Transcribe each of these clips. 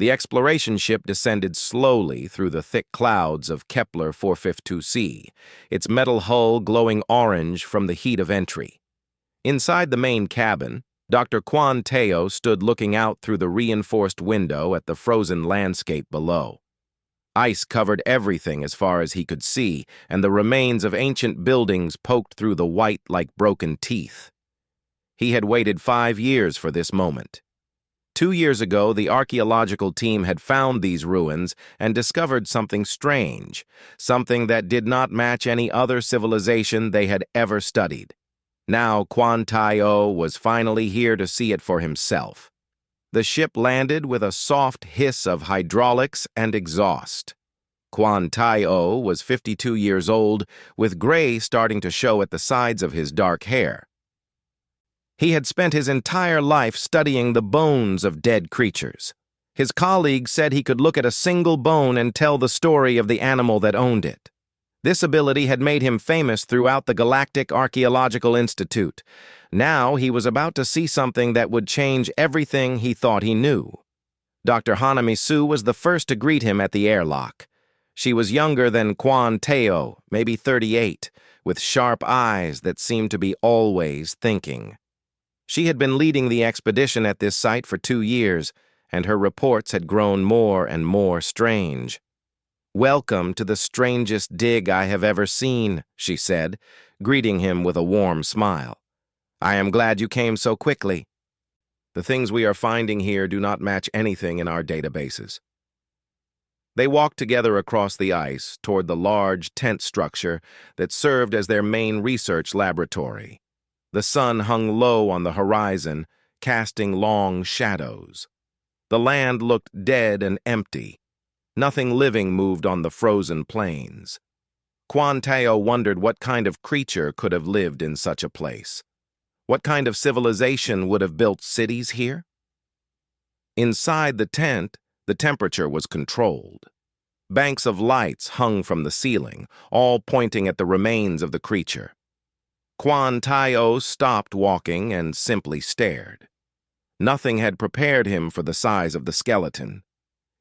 The exploration ship descended slowly through the thick clouds of Kepler 452c, its metal hull glowing orange from the heat of entry. Inside the main cabin, Dr. Quan Teo stood looking out through the reinforced window at the frozen landscape below. Ice covered everything as far as he could see, and the remains of ancient buildings poked through the white like broken teeth. He had waited 5 years for this moment. 2 years ago, the archaeological team had found these ruins and discovered something strange, something that did not match any other civilization they had ever studied. Now Quan Teo was finally here to see it for himself. The ship landed with a soft hiss of hydraulics and exhaust. Quan Teo was 52 years old, with gray starting to show at the sides of his dark hair. He had spent his entire life studying the bones of dead creatures. His colleagues said he could look at a single bone and tell the story of the animal that owned it. This ability had made him famous throughout the Galactic Archaeological Institute. Now he was about to see something that would change everything he thought he knew. Dr. Hanamisu was the first to greet him at the airlock. She was younger than Quan Teo, maybe 38, with sharp eyes that seemed to be always thinking. She had been leading the expedition at this site for 2 years, and her reports had grown more and more strange. "Welcome to the strangest dig I have ever seen," she said, greeting him with a warm smile. "I am glad you came so quickly. The things we are finding here do not match anything in our databases." They walked together across the ice toward the large tent structure that served as their main research laboratory. The sun hung low on the horizon, casting long shadows. The land looked dead and empty. Nothing living moved on the frozen plains. Quan Teo wondered what kind of creature could have lived in such a place. What kind of civilization would have built cities here? Inside the tent, the temperature was controlled. Banks of lights hung from the ceiling, all pointing at the remains of the creature. Quan Teo stopped walking and simply stared. Nothing had prepared him for the size of the skeleton.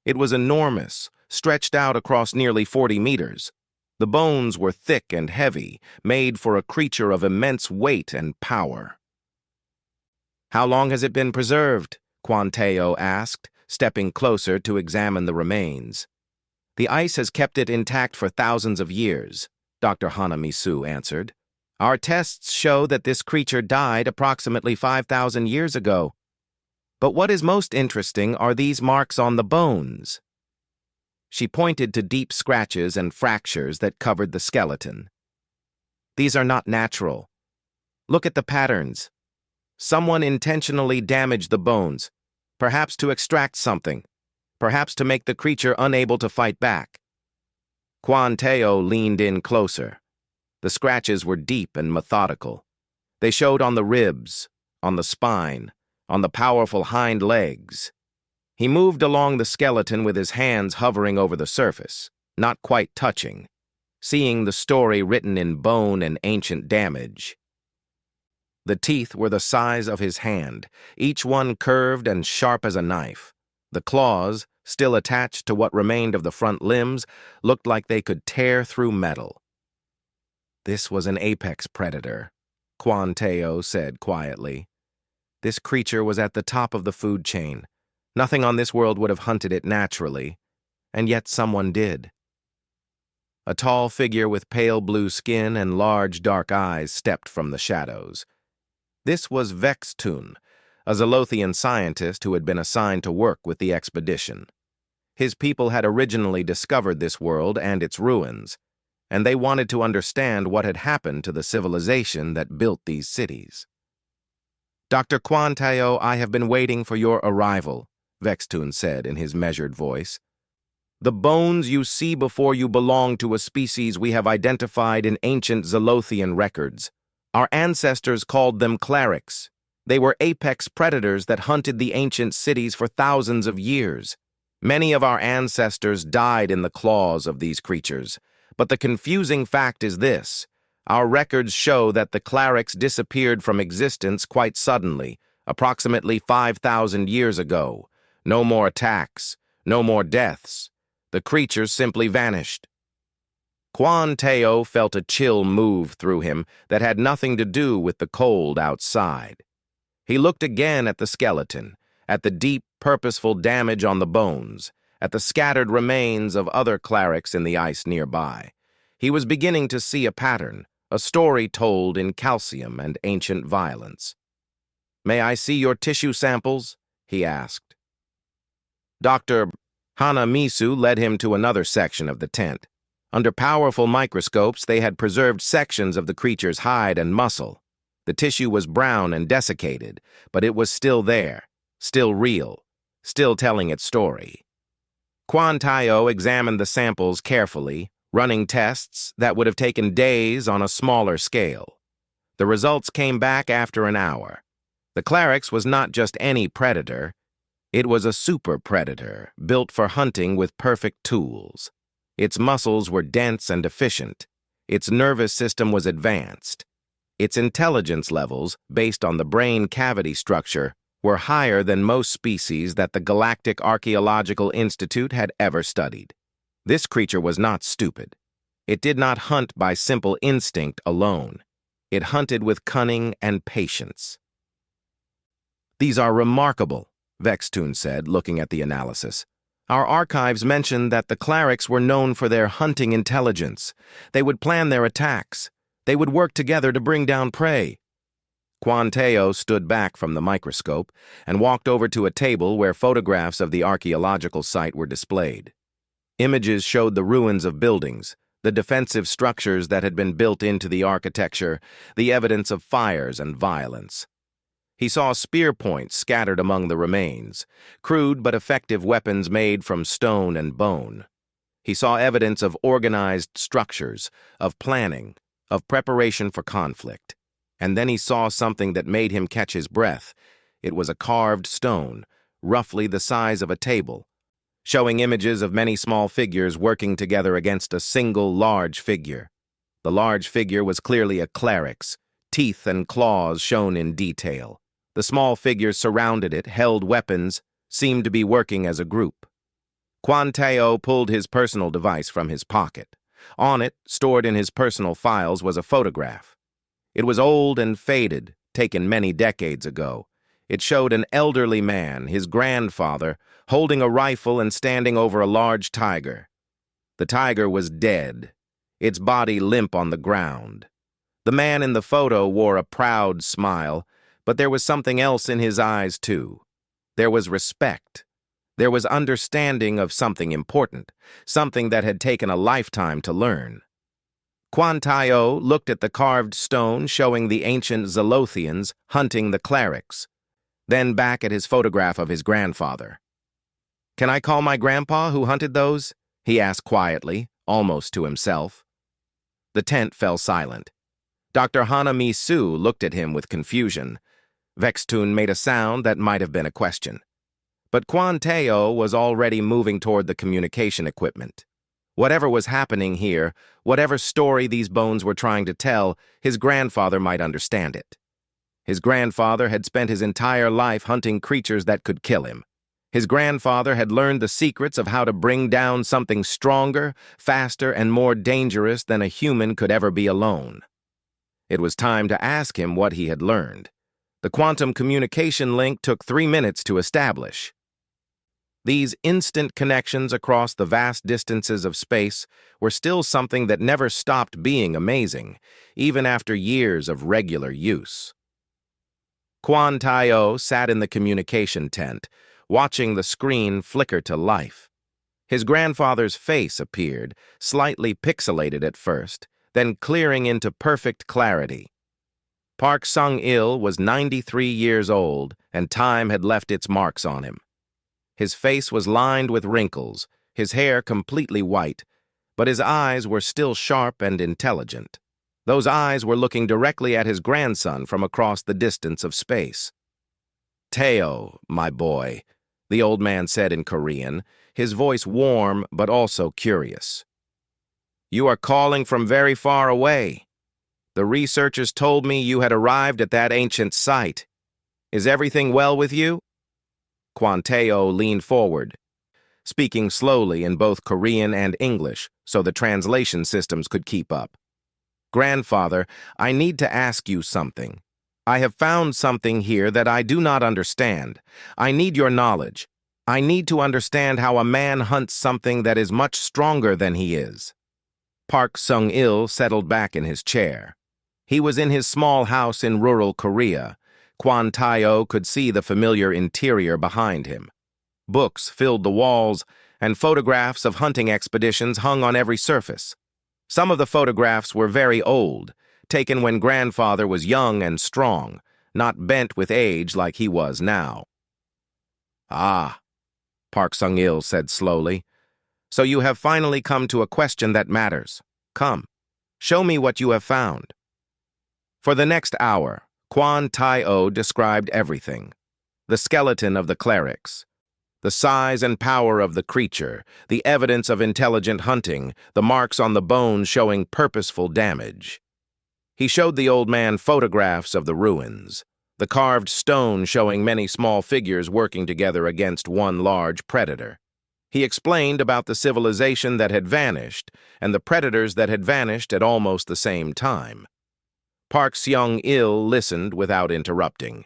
It was enormous, stretched out across nearly 40 meters. The bones were thick and heavy, made for a creature of immense weight and power. "How long has it been preserved?" Quan Teo asked, stepping closer to examine the remains. "The ice has kept it intact for thousands of years," Dr. Hanamisu answered. "Our tests show that this creature died approximately 5,000 years ago. But what is most interesting are these marks on the bones." She pointed to deep scratches and fractures that covered the skeleton. "These are not natural. Look at the patterns. Someone intentionally damaged the bones, perhaps to extract something, perhaps to make the creature unable to fight back." Quan Teo leaned in closer. The scratches were deep and methodical. They showed on the ribs, on the spine, on the powerful hind legs. He moved along the skeleton with his hands hovering over the surface, not quite touching, seeing the story written in bone and ancient damage. The teeth were the size of his hand, each one curved and sharp as a knife. The claws, still attached to what remained of the front limbs, looked like they could tear through metal. "This was an apex predator," Quan Teo said quietly. "This creature was at the top of the food chain. Nothing on this world would have hunted it naturally, and yet someone did." A tall figure with pale blue skin and large dark eyes stepped from the shadows. This was Vextun, a Zolothian scientist who had been assigned to work with the expedition. His people had originally discovered this world and its ruins, and they wanted to understand what had happened to the civilization that built these cities. "Dr. Quan Teo, I have been waiting for your arrival," Vextun said in his measured voice. "The bones you see before you belong to a species we have identified in ancient Zolothian records. Our ancestors called them clerics. They were apex predators that hunted the ancient cities for thousands of years. Many of our ancestors died in the claws of these creatures. But the confusing fact is this: our records show that the clerics disappeared from existence quite suddenly, approximately 5,000 years ago. No more attacks, No more deaths. The creatures simply vanished. Quan Teo felt a chill move through him that had nothing to do with the cold outside. He looked again at the skeleton, at the deep, purposeful damage on the bones, at the scattered remains of other clerics in the ice nearby. He was beginning to see a pattern, a story told in calcium and ancient violence. "May I see your tissue samples?" he asked. Dr. Hanamisu led him to another section of the tent. Under powerful microscopes, they had preserved sections of the creature's hide and muscle. The tissue was brown and desiccated, but it was still there, still real, still telling its story. Quan Tayo examined the samples carefully, running tests that would have taken days on a smaller scale. The results came back after an hour. The Clerix was not just any predator. It was a super predator, built for hunting with perfect tools. Its muscles were dense and efficient. Its nervous system was advanced. Its intelligence levels, based on the brain cavity structure, were higher than most species that the Galactic Archaeological Institute had ever studied. This creature was not stupid. It did not hunt by simple instinct alone. It hunted with cunning and patience. "These are remarkable," Vextoon said, looking at the analysis. "Our archives mention that the Clerics were known for their hunting intelligence. They would plan their attacks. They would work together to bring down prey." Quan Teo stood back from the microscope and walked over to a table where photographs of the archaeological site were displayed. Images showed the ruins of buildings, the defensive structures that had been built into the architecture, the evidence of fires and violence. He saw spear points scattered among the remains, crude but effective weapons made from stone and bone. He saw evidence of organized structures, of planning, of preparation for conflict. And then he saw something that made him catch his breath. It was a carved stone, roughly the size of a table, showing images of many small figures working together against a single large figure. The large figure was clearly a cleric's, teeth and claws shown in detail. The small figures surrounded it, held weapons, seemed to be working as a group. Quan Teo pulled his personal device from his pocket. On it, stored in his personal files, was a photograph. It was old and faded, taken many decades ago. It showed an elderly man, his grandfather, holding a rifle and standing over a large tiger. The tiger was dead, its body limp on the ground. The man in the photo wore a proud smile, but there was something else in his eyes, too. There was respect. There was understanding of something important, something that had taken a lifetime to learn. Quan Teo looked at the carved stone showing the ancient Zolothians hunting the clerics, then back at his photograph of his grandfather. "Can I call my grandpa who hunted those?" he asked quietly, almost to himself. The tent fell silent. Dr. Hanamisu looked at him with confusion. Vextoon made a sound that might have been a question. But Quan Teo was already moving toward the communication equipment. Whatever was happening here, whatever story these bones were trying to tell, his grandfather might understand it. His grandfather had spent his entire life hunting creatures that could kill him. His grandfather had learned the secrets of how to bring down something stronger, faster, and more dangerous than a human could ever be alone. It was time to ask him what he had learned. The quantum communication link took 3 minutes to establish. These instant connections across the vast distances of space were still something that never stopped being amazing, even after years of regular use. Quan Teo sat in the communication tent, watching the screen flicker to life. His grandfather's face appeared, slightly pixelated at first, then clearing into perfect clarity. Park Sung-il was 93 years old, and time had left its marks on him. His face was lined with wrinkles, his hair completely white, but his eyes were still sharp and intelligent. Those eyes were looking directly at his grandson from across the distance of space. "Teo, my boy," the old man said in Korean, his voice warm but also curious. "You are calling from very far away. The researchers told me you had arrived at that ancient site. Is everything well with you?" Quan Teo leaned forward. speaking slowly in both Korean and English so the translation systems could keep up. "Grandfather, I need to ask you something. I have found something here that I do not understand. I need your knowledge. I need to understand how a man hunts something that is much stronger than he is." Park Sung-il settled back in his chair. He was in his small house in rural Korea. Kwon Tae-oh could see the familiar interior behind him. Books filled the walls, and photographs of hunting expeditions hung on every surface. Some of the photographs were very old, taken when grandfather was young and strong, not bent with age like he was now. "Ah," Park Sung-il said slowly. "So you have finally come to a question that matters. Come, show me what you have found." For the next hour, Kwon Tae-oh described everything. The skeleton of the clerics, the size and power of the creature, the evidence of intelligent hunting, the marks on the bones showing purposeful damage. He showed the old man photographs of the ruins, the carved stone showing many small figures working together against one large predator. He explained about the civilization that had vanished and the predators that had vanished at almost the same time. Park Sung-il listened without interrupting.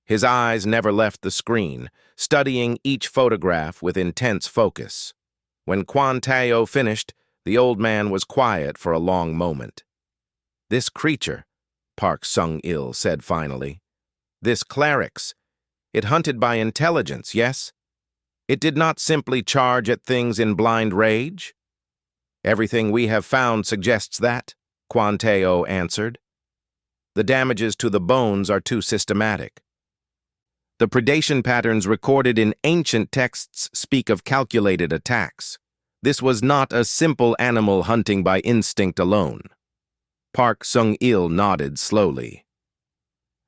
His eyes never left the screen, studying each photograph with intense focus. When Kwon Tae-oh finished, the old man was quiet for a long moment. "This creature," Park Sung-il said finally, "this clerics, it hunted by intelligence, yes? It did not simply charge at things in blind rage?" "Everything we have found suggests that," Kwon Tae-oh answered. "The damages to the bones are too systematic. The predation patterns recorded in ancient texts speak of calculated attacks. This was not a simple animal hunting by instinct alone." Park Sung-il nodded slowly.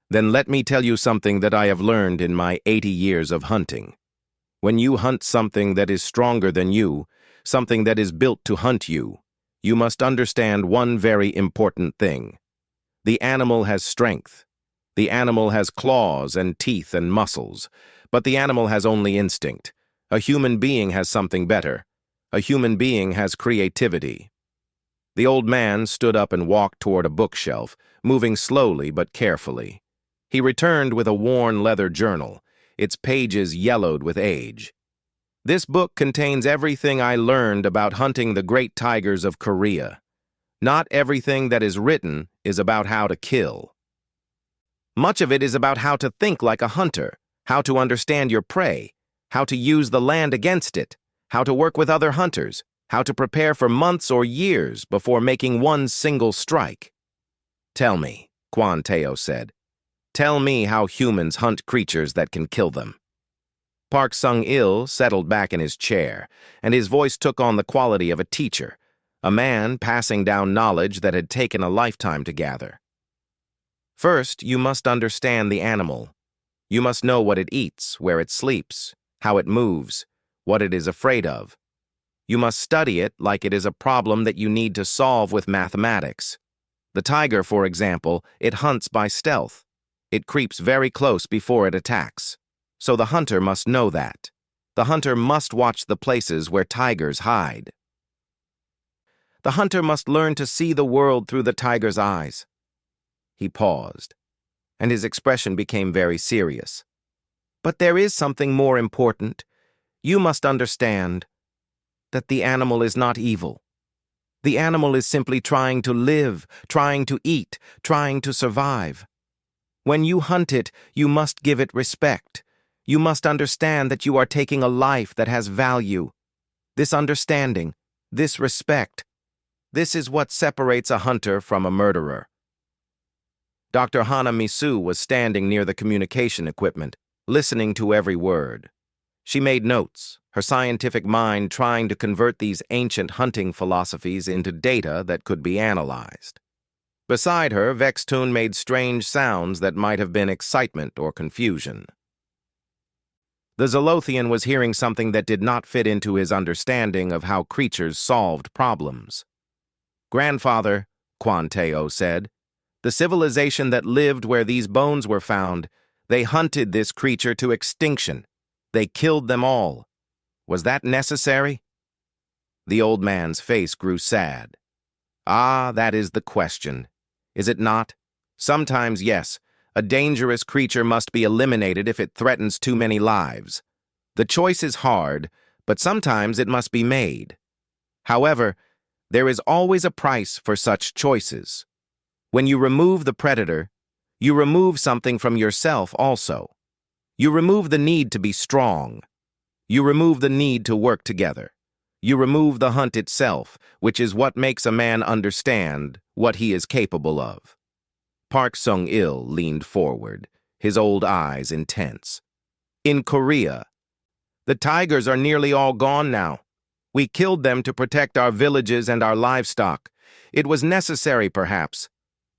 "Then let me tell you something that I have learned in my 80 years of hunting. When you hunt something that is stronger than you, something that is built to hunt you, you must understand one very important thing. The animal has strength. The animal has claws and teeth and muscles, but the animal has only instinct. A human being has something better. A human being has creativity." The old man stood up and walked toward a bookshelf, moving slowly but carefully. He returned with a worn leather journal, its pages yellowed with age. "This book contains everything I learned about hunting the great tigers of Korea. Not everything that is written is about how to kill. Much of it is about how to think like a hunter, how to understand your prey, how to use the land against it, how to work with other hunters, how to prepare for months or years before making one single strike." "Tell me," Kwon Tae-oh said. "Tell me how humans hunt creatures that can kill them." Park Sung-il settled back in his chair, and his voice took on the quality of a teacher, a man passing down knowledge that had taken a lifetime to gather. "First, you must understand the animal. You must know what it eats, where it sleeps, how it moves, what it is afraid of. You must study it like it is a problem that you need to solve with mathematics. The tiger, for example, it hunts by stealth. It creeps very close before it attacks. So the hunter must know that. The hunter must watch the places where tigers hide. The hunter must learn to see the world through the tiger's eyes." He paused, and his expression became very serious. "But there is something more important. You must understand that the animal is not evil. The animal is simply trying to live, trying to eat, trying to survive. When you hunt it, you must give it respect. You must understand that you are taking a life that has value. This understanding, this respect, this is what separates a hunter from a murderer." Dr. Hana Misu was standing near the communication equipment, listening to every word. She made notes, her scientific mind trying to convert these ancient hunting philosophies into data that could be analyzed. Beside her, Vextun made strange sounds that might have been excitement or confusion. The Zolothian was hearing something that did not fit into his understanding of how creatures solved problems. "Grandfather," Kwon Tae-oh said, "the civilization that lived where these bones were found, they hunted this creature to extinction. They killed them all." Was that necessary? The old man's face grew sad. Ah, that is the question. Is it not? Sometimes, yes, a dangerous creature must be eliminated if it threatens too many lives. The choice is hard, but sometimes it must be made. However, there is always a price for such choices. When you remove the predator, you remove something from yourself also. You remove the need to be strong. You remove the need to work together. You remove the hunt itself, which is what makes a man understand what he is capable of. Park Sung-il leaned forward, his old eyes intense. In Korea, the tigers are nearly all gone now. We killed them to protect our villages and our livestock. It was necessary, perhaps,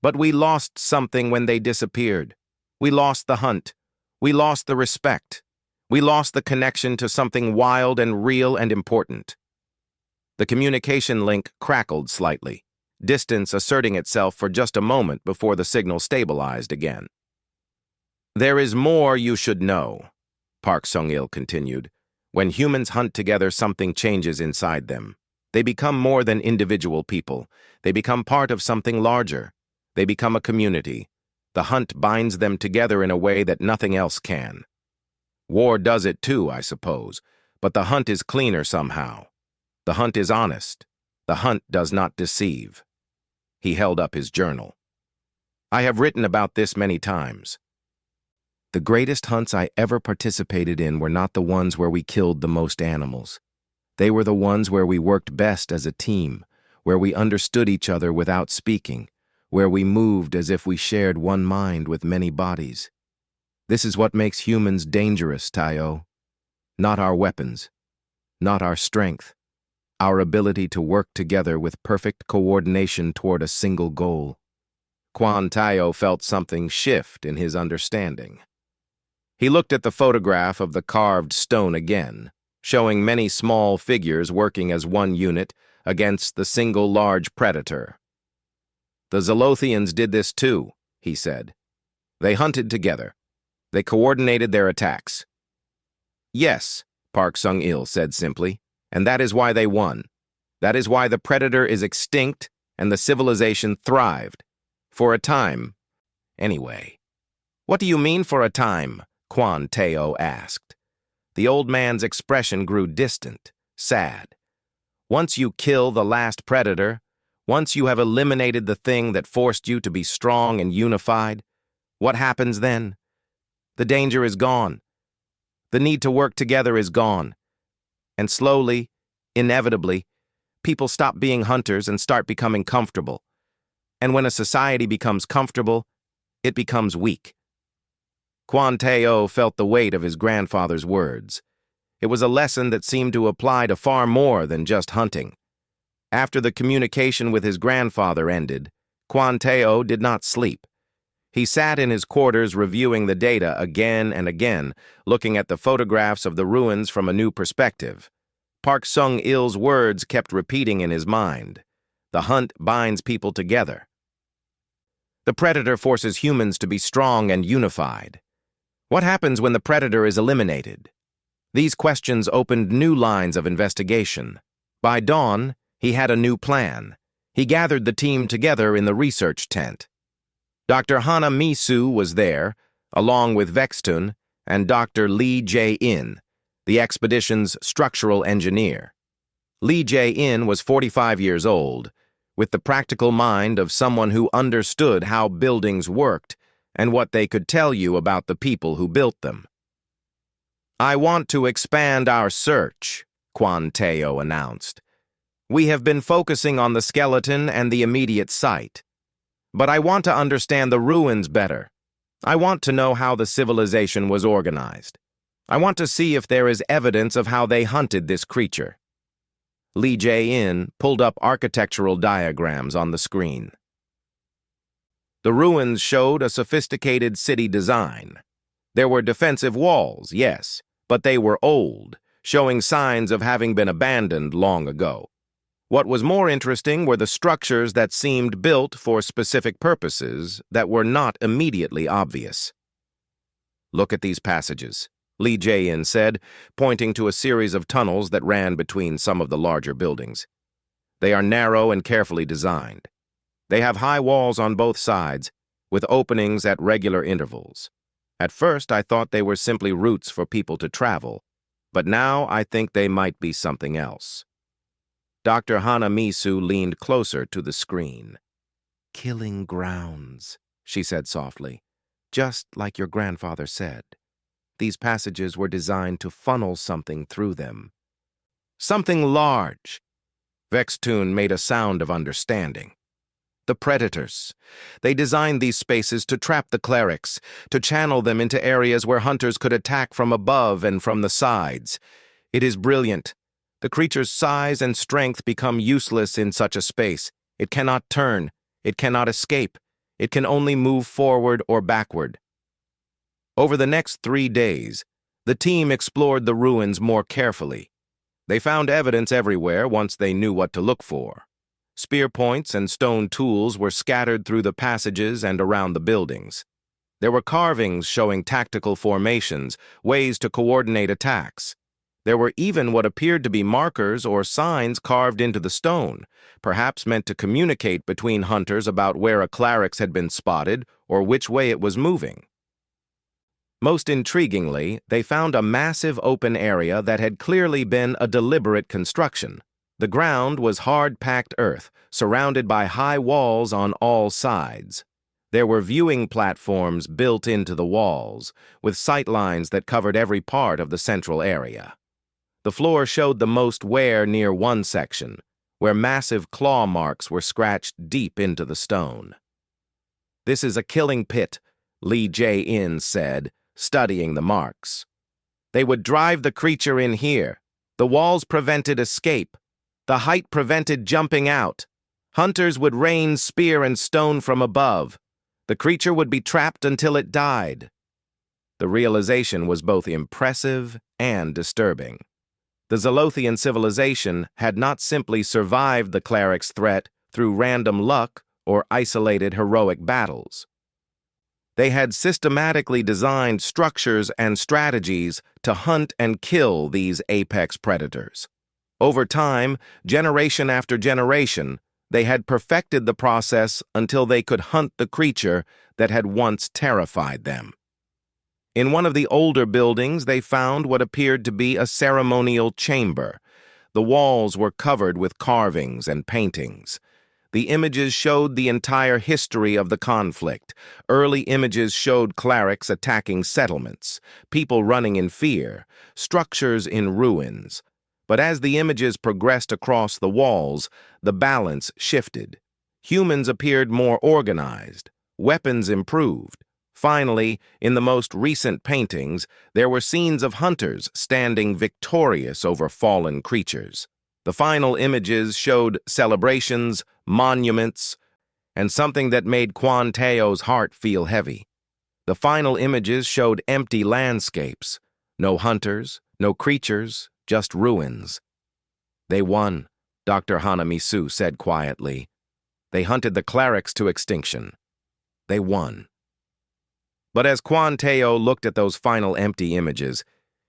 but we lost something when they disappeared. We lost the hunt. We lost the respect. We lost the connection to something wild and real and important. The communication link crackled slightly, distance asserting itself for just a moment before the signal stabilized again. There is more you should know, Park Sung-il continued. When humans hunt together, something changes inside them. They become more than individual people. They become part of something larger. They become a community. The hunt binds them together in a way that nothing else can. War does it too, I suppose, but the hunt is cleaner somehow. The hunt is honest. The hunt does not deceive. He held up his journal. I have written about this many times. The greatest hunts I ever participated in were not the ones where we killed the most animals. They were the ones where we worked best as a team, where we understood each other without speaking, where we moved as if we shared one mind with many bodies. This is what makes humans dangerous, Tayo. Not our weapons, not our strength, our ability to work together with perfect coordination toward a single goal. Kwan Tayo felt something shift in his understanding. He looked at the photograph of the carved stone again, showing many small figures working as one unit against the single large predator. The Zolothians did this too, he said. They hunted together. They coordinated their attacks. Yes, Park Sung-il said simply, and that is why they won. That is why the predator is extinct and the civilization thrived. For a time, anyway. What do you mean for a time? Kwan Tayo asked. The old man's expression grew distant, sad. Once you kill the last predator, once you have eliminated the thing that forced you to be strong and unified, what happens then? The danger is gone. The need to work together is gone. And slowly, inevitably, people stop being hunters and start becoming comfortable. And when a society becomes comfortable, it becomes weak. Kwan Tayo felt the weight of his grandfather's words. It was a lesson that seemed to apply to far more than just hunting. After the communication with his grandfather ended, Kwan Tayo did not sleep. He sat in his quarters reviewing the data again and again, looking at the photographs of the ruins from a new perspective. Park Sung-il's words kept repeating in his mind. The hunt binds people together. The predator forces humans to be strong and unified. What happens when the predator is eliminated? These questions opened new lines of investigation. By dawn, he had a new plan. He gathered the team together in the research tent. Dr. Hana Misu was there, along with Vextun and Dr. Lee Jae-in, the expedition's structural engineer. Lee Jae-in was 45 years old, with the practical mind of someone who understood how buildings worked and what they could tell you about the people who built them. I want to expand our search, Kwan Tayo announced. We have been focusing on the skeleton and the immediate site. But I want to understand the ruins better. I want to know how the civilization was organized. I want to see if there is evidence of how they hunted this creature. Lee Jae-in pulled up architectural diagrams on the screen. The ruins showed a sophisticated city design. There were defensive walls, yes, but they were old, showing signs of having been abandoned long ago. What was more interesting were the structures that seemed built for specific purposes that were not immediately obvious. Look at these passages. Lee Jae-in said, pointing to a series of tunnels that ran between some of the larger buildings. They are narrow and carefully designed. They have high walls on both sides, with openings at regular intervals. At first, I thought they were simply routes for people to travel, but now I think they might be something else. Dr. Hana Misu leaned closer to the screen. "Killing grounds," she said softly, "just like your grandfather said. These passages were designed to funnel something through them." "Something large." Vextun made a sound of understanding. "The predators. They designed these spaces to trap the clerics, to channel them into areas where hunters could attack from above and from the sides. It is brilliant. The creature's size and strength become useless in such a space. It cannot turn. It cannot escape. It can only move forward or backward." Over the next 3 days, the team explored the ruins more carefully. They found evidence everywhere once they knew what to look for. Spear points and stone tools were scattered through the passages and around the buildings. There were carvings showing tactical formations, ways to coordinate attacks. There were even what appeared to be markers or signs carved into the stone, perhaps meant to communicate between hunters about where a cleric had been spotted or which way it was moving. Most intriguingly, they found a massive open area that had clearly been a deliberate construction. The ground was hard-packed earth, surrounded by high walls on all sides. There were viewing platforms built into the walls, with sightlines that covered every part of the central area. The floor showed the most wear near one section, where massive claw marks were scratched deep into the stone. "This is a killing pit," Lee Jae-in said, studying the marks. "They would drive the creature in here. The walls prevented escape. The height prevented jumping out. Hunters would rain spear and stone from above. The creature would be trapped until it died." The realization was both impressive and disturbing. The Zolothian civilization had not simply survived the cleric's threat through random luck or isolated heroic battles. They had systematically designed structures and strategies to hunt and kill these apex predators. Over time, generation after generation, they had perfected the process until they could hunt the creature that had once terrified them. In one of the older buildings, they found what appeared to be a ceremonial chamber. The walls were covered with carvings and paintings. The images showed the entire history of the conflict. Early images showed clerics attacking settlements, people running in fear, structures in ruins. But as the images progressed across the walls, the balance shifted. Humans appeared more organized. Weapons improved. Finally, in the most recent paintings, there were scenes of hunters standing victorious over fallen creatures. The final images showed celebrations, monuments, and something that made Quan Teo's heart feel heavy. The final images showed empty landscapes. No hunters, no creatures, just ruins. "They won," Dr. Hana Misu said quietly. "They hunted the clerics to extinction. They won." But as Quan Teo looked at those final empty images,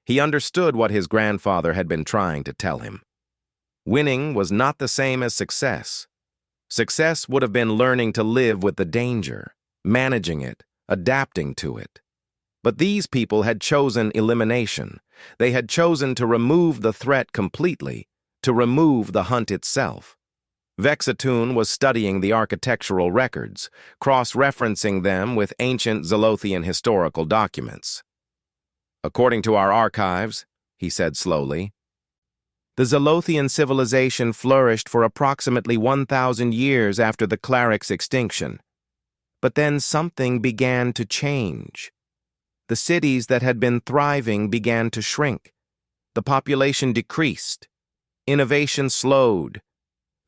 he understood what his grandfather had been trying to tell him. Winning was not the same as success. Success would have been learning to live with the danger, managing it, adapting to it. But these people had chosen elimination. They had chosen to remove the threat completely, to remove the hunt itself. Vextun was studying the architectural records, cross-referencing them with ancient Zolothian historical documents. "According to our archives," he said slowly, "the Zolothian civilization flourished for approximately 1,000 years after the cleric's extinction. But then something began to change. The cities that had been thriving began to shrink. The population decreased. Innovation slowed.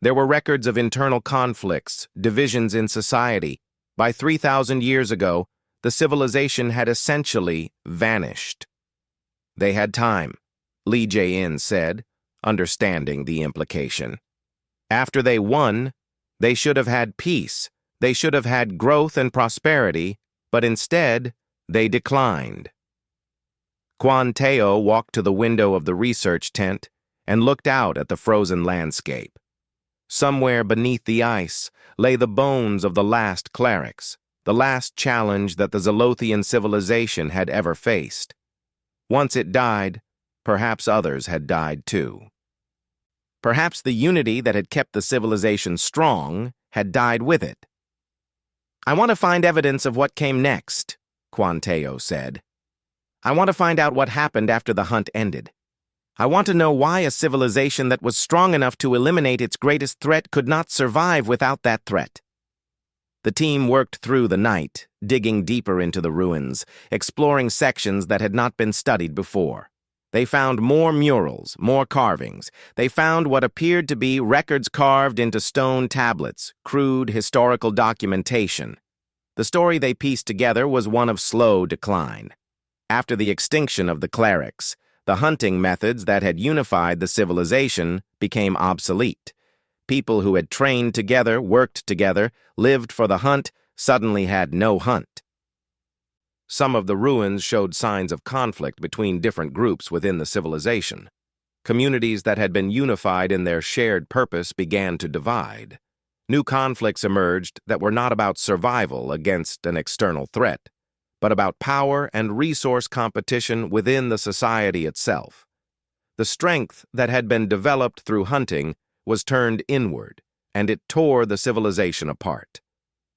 There were records of internal conflicts, divisions in society. By 3,000 years ago, the civilization had essentially vanished." "They had time," Lee Jae-in said, understanding the implication. "After they won, they should have had peace. They should have had growth and prosperity, but instead, they declined." Quan Teo walked to the window of the research tent and looked out at the frozen landscape. Somewhere beneath the ice lay the bones of the last clerics, the last challenge that the Zolothian civilization had ever faced. Once it died, perhaps others had died too. Perhaps the unity that had kept the civilization strong had died with it. "I want to find evidence of what came next," Quan Teo said. "I want to find out what happened after the hunt ended. I want to know why a civilization that was strong enough to eliminate its greatest threat could not survive without that threat." The team worked through the night, digging deeper into the ruins, exploring sections that had not been studied before. They found more murals, more carvings. They found what appeared to be records carved into stone tablets, crude historical documentation. The story they pieced together was one of slow decline. After the extinction of the clerics, the hunting methods that had unified the civilization became obsolete. People who had trained together, worked together, lived for the hunt, suddenly had no hunt. Some of the ruins showed signs of conflict between different groups within the civilization. Communities that had been unified in their shared purpose began to divide. New conflicts emerged that were not about survival against an external threat, but about power and resource competition within the society itself. The strength that had been developed through hunting was turned inward, and it tore the civilization apart.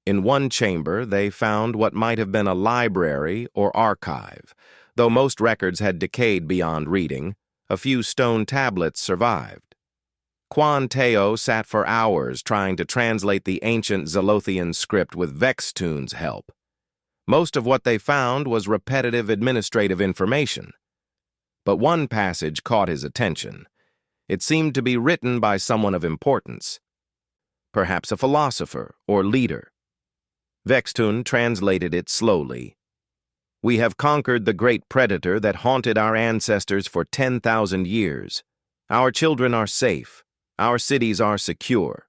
In one chamber, they found what might have been a library or archive. Though most records had decayed beyond reading, a few stone tablets survived. Quan Teo sat for hours trying to translate the ancient Zolothian script with Vextoon's help. Most of what they found was repetitive administrative information. But one passage caught his attention. It seemed to be written by someone of importance, perhaps a philosopher or leader. Vextoon translated it slowly. "We have conquered the great predator that haunted our ancestors for 10,000 years. Our children are safe. Our cities are secure.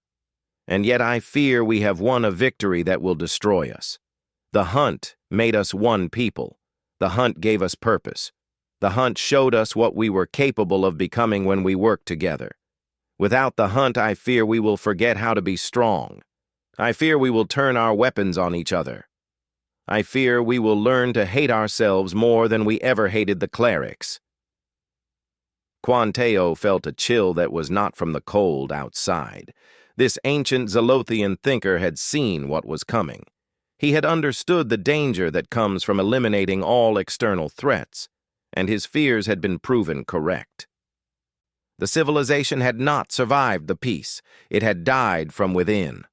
And yet I fear we have won a victory that will destroy us. The hunt made us one people. The hunt gave us purpose. The hunt showed us what we were capable of becoming when we worked together. Without the hunt, I fear we will forget how to be strong. I fear we will turn our weapons on each other. I fear we will learn to hate ourselves more than we ever hated the clerics." Quan Teo felt a chill that was not from the cold outside. This ancient Zolothian thinker had seen what was coming. He had understood the danger that comes from eliminating all external threats, and his fears had been proven correct. The civilization had not survived the peace. It had died from within.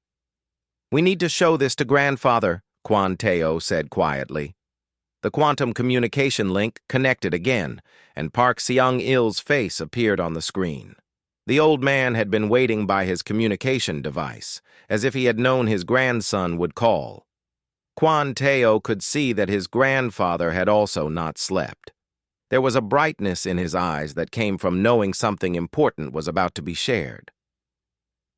"We need to show this to Grandfather," Quan Teo said quietly. The quantum communication link connected again, and Park Seung-il's face appeared on the screen. The old man had been waiting by his communication device, as if he had known his grandson would call. Quan Teo could see that his grandfather had also not slept. There was a brightness in his eyes that came from knowing something important was about to be shared.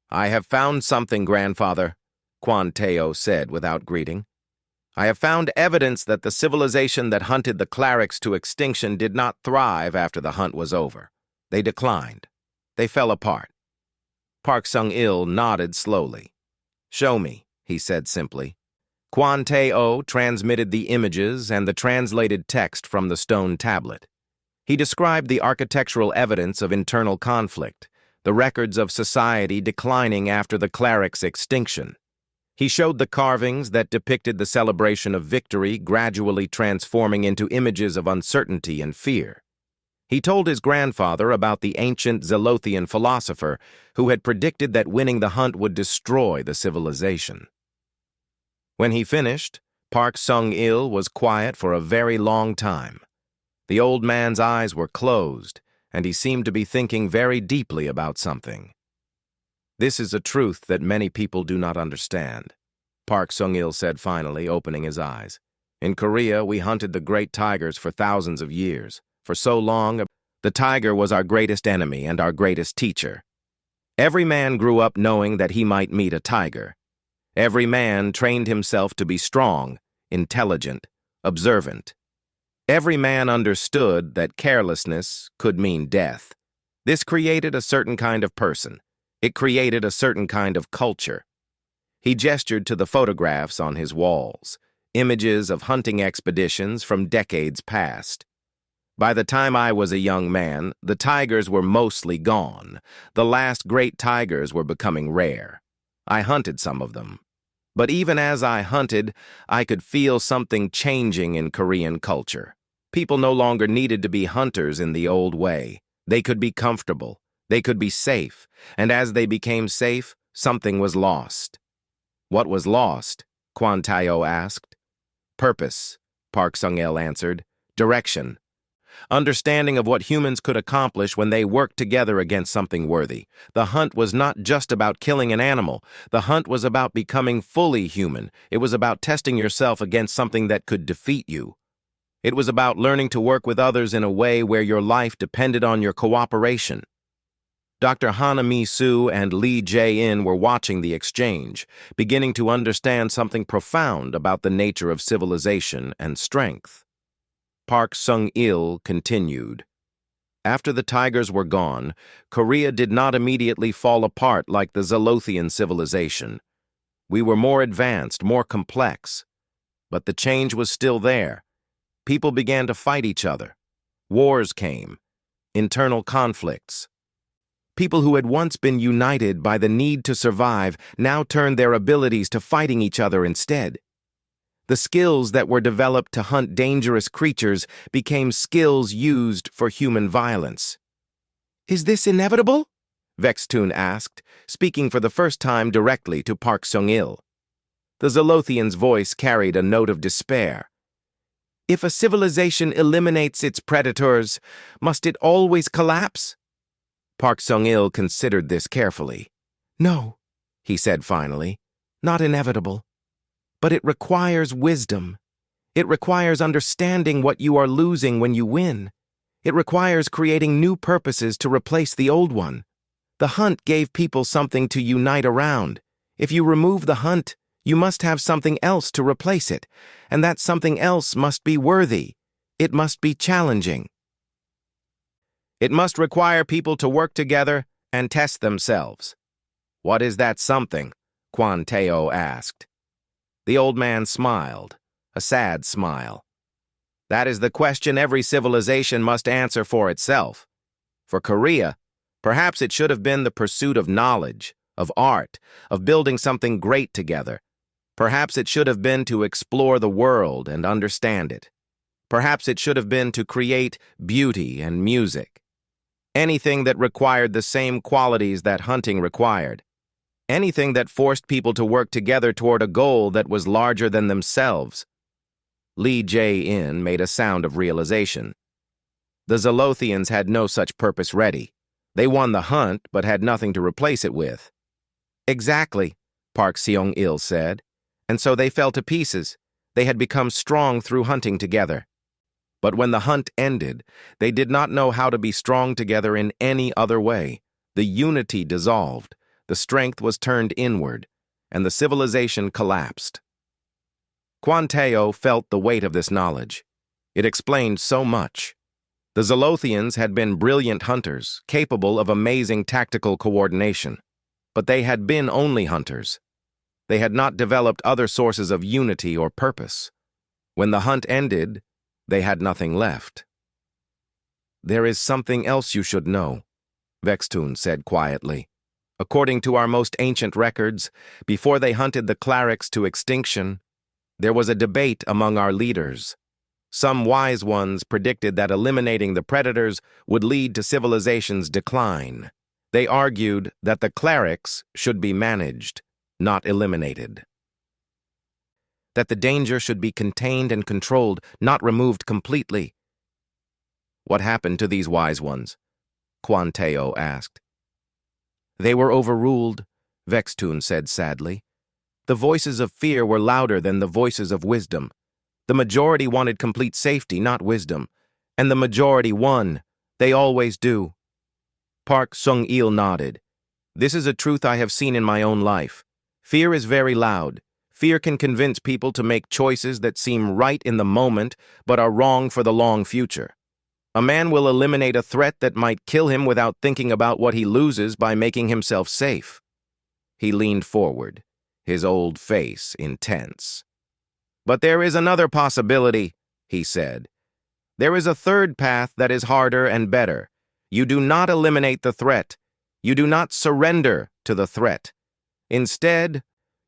"I have found something, Grandfather," Quan Teo said without greeting. "I have found evidence that the civilization that hunted the clerics to extinction did not thrive after the hunt was over. They declined. They fell apart." Park Seung-il nodded slowly. "Show me," he said simply. Quan Teo transmitted the images and the translated text from the stone tablet. He described the architectural evidence of internal conflict, the records of society declining after the clerics' extinction. He showed the carvings that depicted the celebration of victory gradually transforming into images of uncertainty and fear. He told his grandfather about the ancient Zolothian philosopher who had predicted that winning the hunt would destroy the civilization. When he finished, Park Seung-il was quiet for a very long time. The old man's eyes were closed, and he seemed to be thinking very deeply about something. "This is a truth that many people do not understand," Park Seung-il said finally, opening his eyes. "In Korea, we hunted the great tigers for thousands of years. For so long, the tiger was our greatest enemy and our greatest teacher. Every man grew up knowing that he might meet a tiger. Every man trained himself to be strong, intelligent, observant. Every man understood that carelessness could mean death. This created a certain kind of person. It created a certain kind of culture. He gestured to the photographs on his walls, images of hunting expeditions from decades past. By the time I was a young man, the tigers were mostly gone. The last great tigers were becoming rare. I hunted some of them. But even as I hunted, I could feel something changing in Korean culture. People no longer needed to be hunters in the old way. They could be comfortable. They could be safe. And as they became safe, something was lost. What was lost? Kwon Tae-oh asked. Purpose, Park Sung-il answered. Direction. Understanding of what humans could accomplish when they worked together against something worthy. The hunt was not just about killing an animal. The hunt was about becoming fully human. It was about testing yourself against something that could defeat you. It was about learning to work with others in a way where your life depended on your cooperation. Dr. Hana Mi-soo and Lee Jae-in were watching the exchange, beginning to understand something profound about the nature of civilization and strength. Park Sung-il continued. After the tigers were gone, Korea did not immediately fall apart like the Zolothian civilization. We were more advanced, more complex. But the change was still there. People began to fight each other. Wars came. Internal conflicts. People who had once been united by the need to survive now turned their abilities to fighting each other instead. The skills that were developed to hunt dangerous creatures became skills used for human violence. Is this inevitable? Vextun asked, speaking for the first time directly to Park Sung-il. The Zolothian's voice carried a note of despair. If a civilization eliminates its predators, must it always collapse? Park Sung-il considered this carefully. No, he said finally, not inevitable. But it requires wisdom. It requires understanding what you are losing when you win. It requires creating new purposes to replace the old one. The hunt gave people something to unite around. If you remove the hunt, you must have something else to replace it, and that something else must be worthy. It must be challenging. It must require people to work together and test themselves. What is that something? Kwon Tae-oh asked. The old man smiled, a sad smile. That is the question every civilization must answer for itself. For Korea, perhaps it should have been the pursuit of knowledge, of art, of building something great together. Perhaps it should have been to explore the world and understand it. Perhaps it should have been to create beauty and music. Anything that required the same qualities that hunting required. Anything that forced people to work together toward a goal that was larger than themselves. Lee Jae-in made a sound of realization. The Zolothians had no such purpose ready. They won the hunt, but had nothing to replace it with. Exactly, Park Seong-il said. And so they fell to pieces. They had become strong through hunting together. But when the hunt ended, they did not know how to be strong together in any other way. The unity dissolved. The strength was turned inward, and the civilization collapsed. Kwon Tae-oh felt the weight of this knowledge. It explained so much. The Zolothians had been brilliant hunters, capable of amazing tactical coordination. But they had been only hunters. They had not developed other sources of unity or purpose. When the hunt ended, they had nothing left. There is something else you should know, Vextun said quietly. According to our most ancient records, before they hunted the clerics to extinction, there was a debate among our leaders. Some wise ones predicted that eliminating the predators would lead to civilization's decline. They argued that the clerics should be managed, not eliminated. That the danger should be contained and controlled, not removed completely. What happened to these wise ones? Kwon Tae-oh asked. They were overruled, Vextun said sadly. The voices of fear were louder than the voices of wisdom. The majority wanted complete safety, not wisdom. And the majority won. They always do. Park Sung-il nodded. This is a truth I have seen in my own life. Fear is very loud. Fear can convince people to make choices that seem right in the moment but are wrong for the long future. A man will eliminate a threat that might kill him without thinking about what he loses by making himself safe. He leaned forward, his old face intense. "But there is another possibility," he said. "There is a third path that is harder and better. You do not eliminate the threat. You do not surrender to the threat. Instead,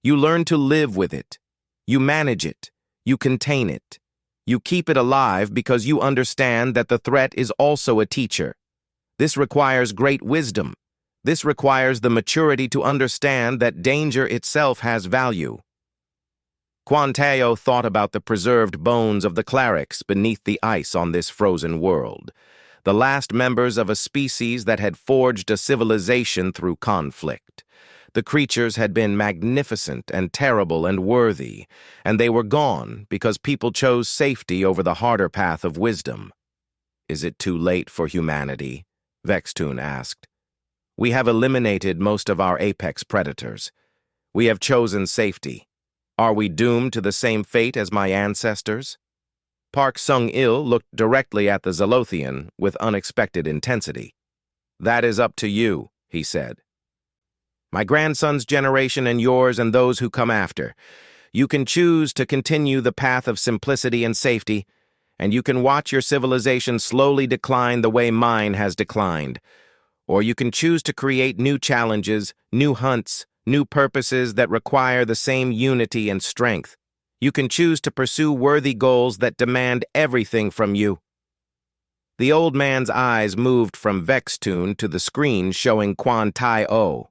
you learn to live with it. You manage it. You contain it. You keep it alive because you understand that the threat is also a teacher. This requires great wisdom. This requires the maturity to understand that danger itself has value." Quan Tao thought about the preserved bones of the clerics beneath the ice on this frozen world, the last members of a species that had forged a civilization through conflict. The creatures had been magnificent and terrible and worthy, and they were gone because people chose safety over the harder path of wisdom. "Is it too late for humanity?" Vextun asked. "We have eliminated most of our apex predators. We have chosen safety. Are we doomed to the same fate as my ancestors?" Park Sung-il looked directly at the Zolothian with unexpected intensity. "That is up to you," he said. "My grandson's generation and yours and those who come after. You can choose to continue the path of simplicity and safety, and you can watch your civilization slowly decline the way mine has declined. Or you can choose to create new challenges, new hunts, new purposes that require the same unity and strength. You can choose to pursue worthy goals that demand everything from you." The old man's eyes moved from Vextun to the screen showing Quan Tai-O.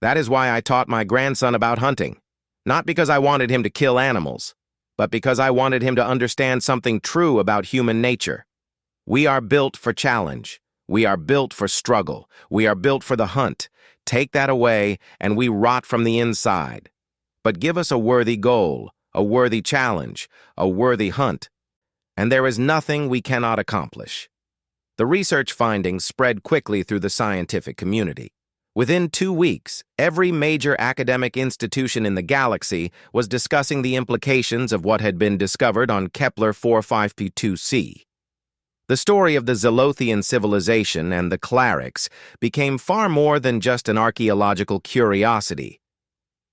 "That is why I taught my grandson about hunting. Not because I wanted him to kill animals, but because I wanted him to understand something true about human nature. We are built for challenge. We are built for struggle. We are built for the hunt. Take that away, and we rot from the inside. But give us a worthy goal, a worthy challenge, a worthy hunt, and there is nothing we cannot accomplish." The research findings spread quickly through the scientific community. Within 2 weeks, every major academic institution in the galaxy was discussing the implications of what had been discovered on Kepler 45p2c. The story of the Zolothian civilization and the clerics became far more than just an archaeological curiosity.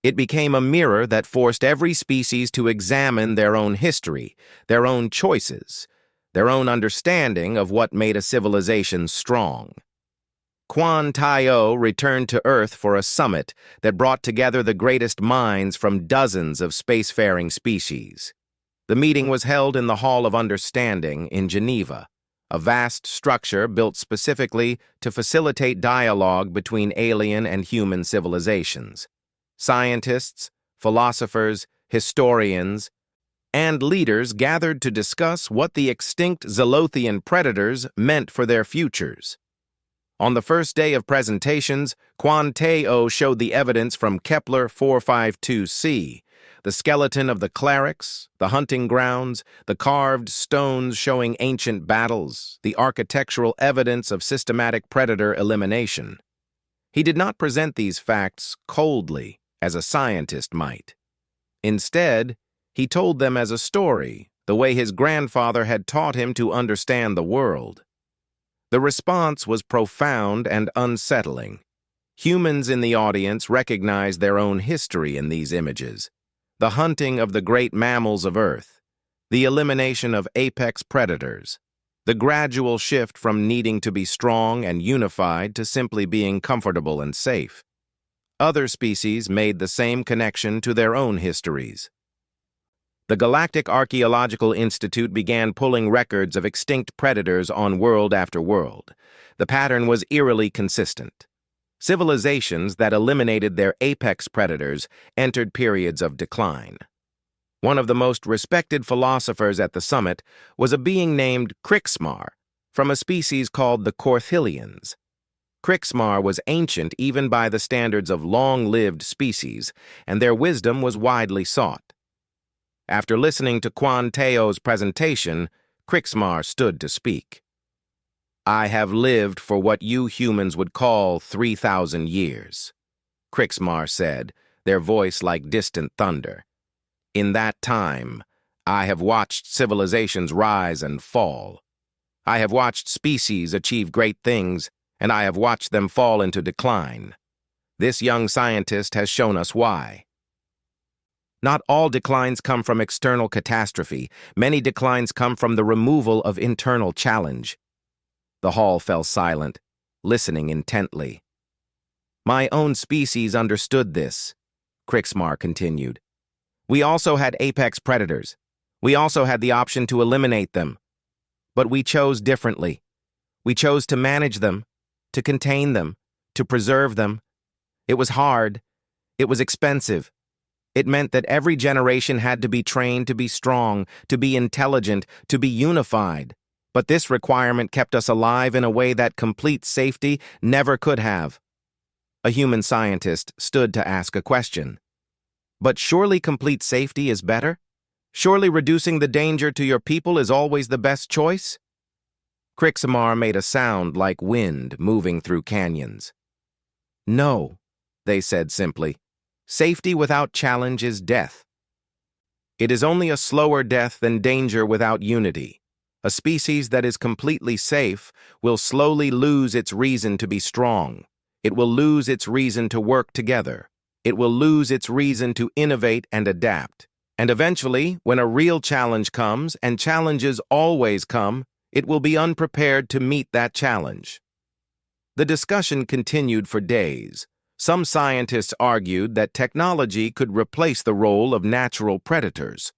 It became a mirror that forced every species to examine their own history, their own choices, their own understanding of what made a civilization strong. Quan Tai-O returned to Earth for a summit that brought together the greatest minds from dozens of spacefaring species. The meeting was held in the Hall of Understanding in Geneva, a vast structure built specifically to facilitate dialogue between alien and human civilizations. Scientists, philosophers, historians, and leaders gathered to discuss what the extinct Zolothian predators meant for their futures. On the first day of presentations, Quan Tai-O showed the evidence from Kepler 452c, the skeleton of the clerics, the hunting grounds, the carved stones showing ancient battles, the architectural evidence of systematic predator elimination. He did not present these facts coldly, as a scientist might. Instead, he told them as a story, the way his grandfather had taught him to understand the world. The response was profound and unsettling. Humans in the audience recognized their own history in these images. The hunting of the great mammals of Earth, the elimination of apex predators, the gradual shift from needing to be strong and unified to simply being comfortable and safe. Other species made the same connection to their own histories. The Galactic Archaeological Institute began pulling records of extinct predators on world after world. The pattern was eerily consistent. Civilizations that eliminated their apex predators entered periods of decline. One of the most respected philosophers at the summit was a being named Krixmar, from a species called the Korthilians. Krixmar was ancient even by the standards of long-lived species, and their wisdom was widely sought. After listening to Quan Tai-O's presentation, Krixmar stood to speak. "I have lived for what you humans would call 3,000 years," Krixmar said, their voice like distant thunder. In that time, I have watched civilizations rise and fall. I have watched species achieve great things, and I have watched them fall into decline. This young scientist has shown us why. Not all declines come from external catastrophe. Many declines come from the removal of internal challenge. The hall fell silent, listening intently. My own species understood this, Krixmar continued. We also had apex predators. We also had the option to eliminate them. But we chose differently. We chose to manage them, to contain them, to preserve them. It was hard. It was expensive. It meant that every generation had to be trained to be strong, to be intelligent, to be unified. But this requirement kept us alive in a way that complete safety never could have. A human scientist stood to ask a question. But surely complete safety is better? Surely reducing the danger to your people is always the best choice? Krixmar made a sound like wind moving through canyons. No, they said simply. Safety without challenge is death. It is only a slower death than danger without unity. A species that is completely safe will slowly lose its reason to be strong. It will lose its reason to work together. It will lose its reason to innovate and adapt. And eventually, when a real challenge comes, and challenges always come, it will be unprepared to meet that challenge. The discussion continued for days. Some scientists argued that technology could replace the role of natural predators.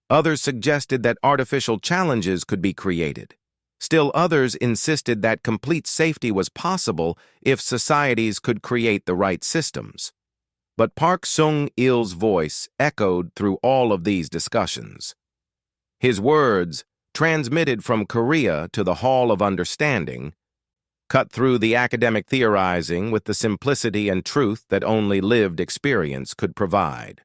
Others suggested that artificial challenges could be created. Still others insisted that complete safety was possible if societies could create the right systems. But Park Sung-il's voice echoed through all of these discussions. His words, transmitted from Korea to the Hall of Understanding, cut through the academic theorizing with the simplicity and truth that only lived experience could provide.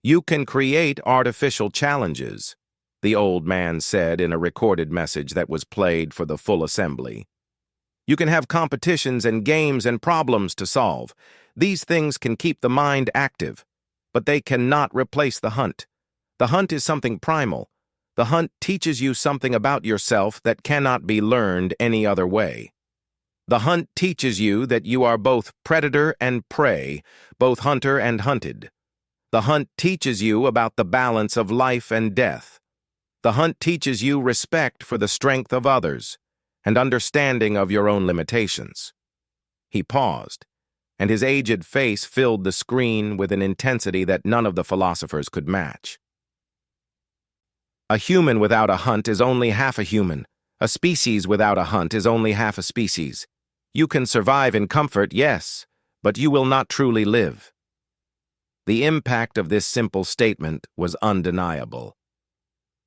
You can create artificial challenges, the old man said in a recorded message that was played for the full assembly. You can have competitions and games and problems to solve. These things can keep the mind active, but they cannot replace the hunt. The hunt is something primal. The hunt teaches you something about yourself that cannot be learned any other way. The hunt teaches you that you are both predator and prey, both hunter and hunted. The hunt teaches you about the balance of life and death. The hunt teaches you respect for the strength of others and understanding of your own limitations. He paused, and his aged face filled the screen with an intensity that none of the philosophers could match. A human without a hunt is only half a human. A species without a hunt is only half a species. You can survive in comfort, yes, but you will not truly live. The impact of this simple statement was undeniable.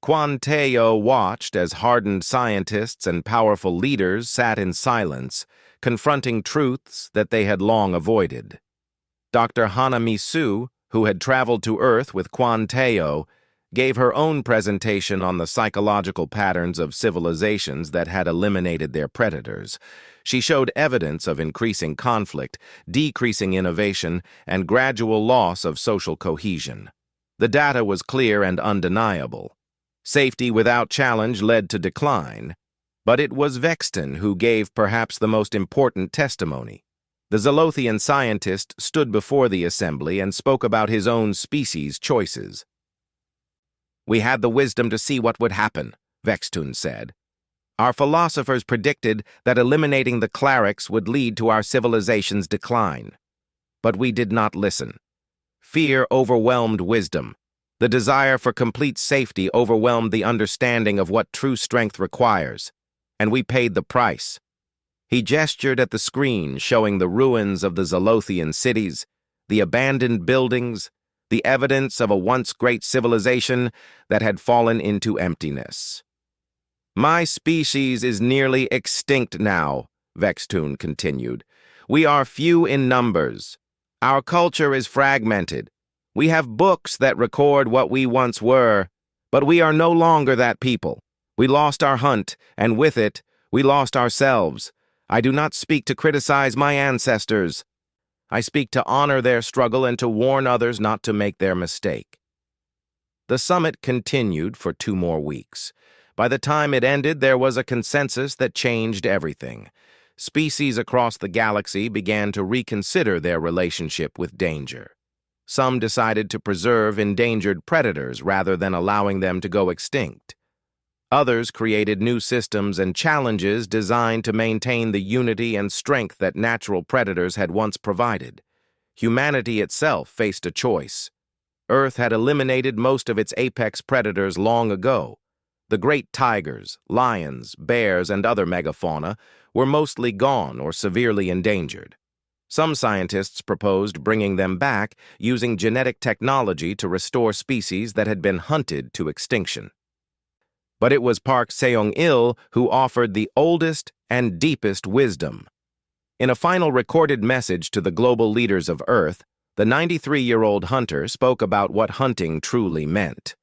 Kwan Tayo watched as hardened scientists and powerful leaders sat in silence, confronting truths that they had long avoided. Dr. Hanamisu, who had traveled to Earth with Kwan Tayo, gave her own presentation on the psychological patterns of civilizations that had eliminated their predators. She showed evidence of increasing conflict, decreasing innovation, and gradual loss of social cohesion. The data was clear and undeniable. Safety without challenge led to decline, but it was Vexton who gave perhaps the most important testimony. The Zolothian scientist stood before the assembly and spoke about his own species' choices. We had the wisdom to see what would happen, Vextun said. Our philosophers predicted that eliminating the clerics would lead to our civilization's decline. But we did not listen. Fear overwhelmed wisdom. The desire for complete safety overwhelmed the understanding of what true strength requires, and we paid the price. He gestured at the screen showing the ruins of the Zolothian cities, the abandoned buildings, the evidence of a once great civilization that had fallen into emptiness. My species is nearly extinct now, Vextun continued. We are few in numbers. Our culture is fragmented. We have books that record what we once were, but we are no longer that people. We lost our hunt, and with it, we lost ourselves. I do not speak to criticize my ancestors. I speak to honor their struggle and to warn others not to make their mistake." The summit continued for 2 more weeks. By the time it ended, there was a consensus that changed everything. Species across the galaxy began to reconsider their relationship with danger. Some decided to preserve endangered predators rather than allowing them to go extinct. Others created new systems and challenges designed to maintain the unity and strength that natural predators had once provided. Humanity itself faced a choice. Earth had eliminated most of its apex predators long ago. The great tigers, lions, bears, and other megafauna were mostly gone or severely endangered. Some scientists proposed bringing them back using genetic technology to restore species that had been hunted to extinction. But it was Park Seong-il who offered the oldest and deepest wisdom. In a final recorded message to the global leaders of Earth, the 93-year-old hunter spoke about what hunting truly meant.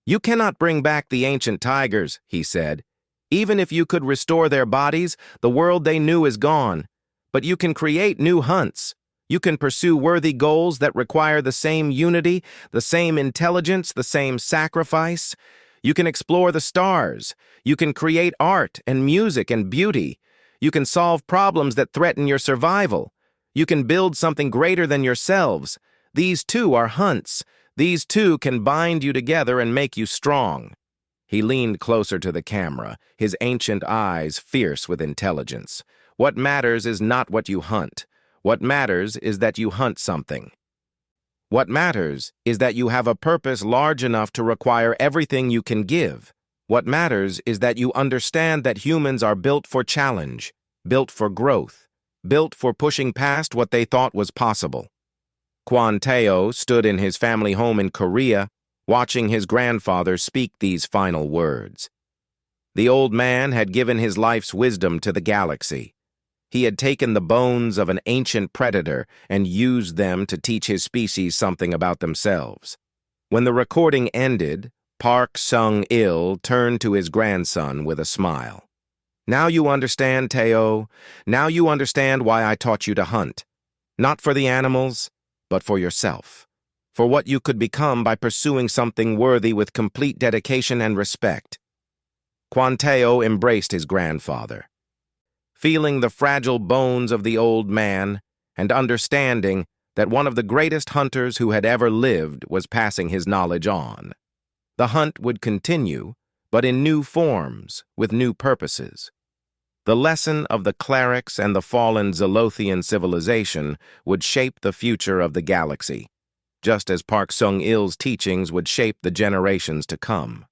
"You cannot bring back the ancient tigers," he said. "Even if you could restore their bodies, the world they knew is gone. But you can create new hunts. You can pursue worthy goals that require the same unity, the same intelligence, the same sacrifice. You can explore the stars. You can create art and music and beauty. You can solve problems that threaten your survival. You can build something greater than yourselves. These too are hunts. These too can bind you together and make you strong." He leaned closer to the camera, his ancient eyes fierce with intelligence. "What matters is not what you hunt. What matters is that you hunt something. What matters is that you have a purpose large enough to require everything you can give. What matters is that you understand that humans are built for challenge, built for growth, built for pushing past what they thought was possible." Kwon Tae-oh stood in his family home in Korea, watching his grandfather speak these final words. The old man had given his life's wisdom to the galaxy. He had taken the bones of an ancient predator and used them to teach his species something about themselves. When the recording ended, Park Seong-il turned to his grandson with a smile. "Now you understand, Tae-oh. Now you understand why I taught you to hunt. Not for the animals, but for yourself. For what you could become by pursuing something worthy with complete dedication and respect." Kwon Tae-oh embraced his grandfather. Feeling the fragile bones of the old man and understanding that one of the greatest hunters who had ever lived was passing his knowledge on. The hunt would continue, but in new forms, with new purposes. The lesson of the clerics and the fallen Zolothian civilization would shape the future of the galaxy, just as Park Seong-il's teachings would shape the generations to come.